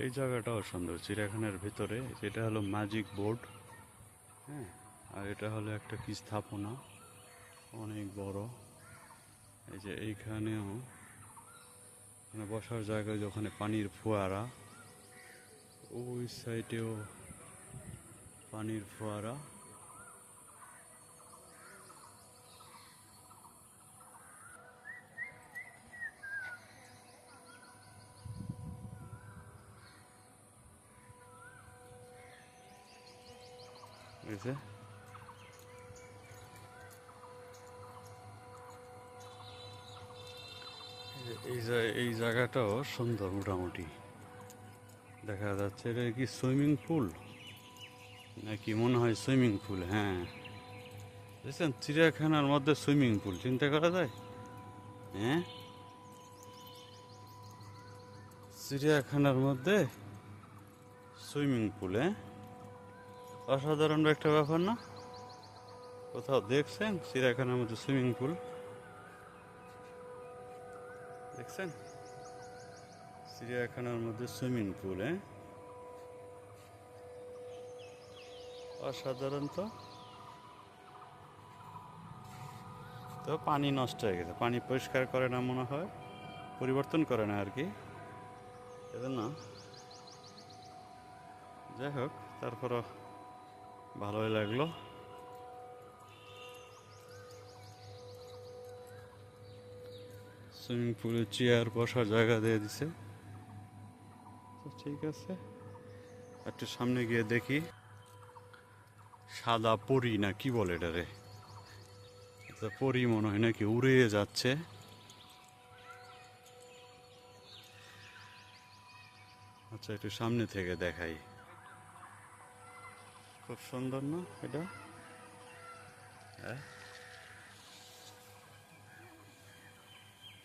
এই জায়গাটাও সুন্দর, চিড়িয়াখানার ভিতরে। যেটা হলো ম্যাজিক বোর্ড, হ্যাঁ। আর এটা হলো একটা কি স্থাপনা, অনেক বড়। এই যে এইখানেও মানে বসার জায়গায়, ওখানে পানির ফোয়ারা, ওই সাইডেও পানির ফোয়ারা। এই যে এই জায়গাটাও সুন্দর মোটামুটি দেখা যাচ্ছে। এটা কি সুইমিং পুল নাকি? মনে হয় সুইমিং পুল, হ্যাঁ। বুঝছেন, চিড়িয়াখানার মধ্যে সুইমিং পুল, চিন্তা করা যায়? হ্যাঁ, চিড়িয়াখানার মধ্যে সুইমিং পুল, হ্যাঁ। অসাধারণ একটা ব্যাপার না? কোথাও দেখছেন চিড়িয়াখানার মধ্যে সুইমিং পুল? দেখছেন চিড়িয়াখানার মধ্যে সুইমিং পুল, হ্যাঁ। অসাধারণ তো। তো পানি নষ্ট হয়ে গেছে, পানি পরিষ্কার করে না মনে হয়, পরিবর্তন করে না আর কি, এজন্য। যাই হোক, তারপরও ভালোই লাগলো। সুইমিং পুলে চেয়ার বসার জায়গা দিয়ে দিছে, তো ঠিক আছে। একটু সামনে গিয়ে দেখি সাদা পরি না কি বলে এটারে, পরি মনে হয় নাকি, উড়ে যাচ্ছে। আচ্ছা, একটু সামনে থেকে দেখাই। খুব সুন্দর না এটা? হ্যাঁ,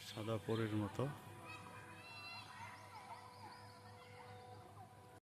সাদা পরীর মতো।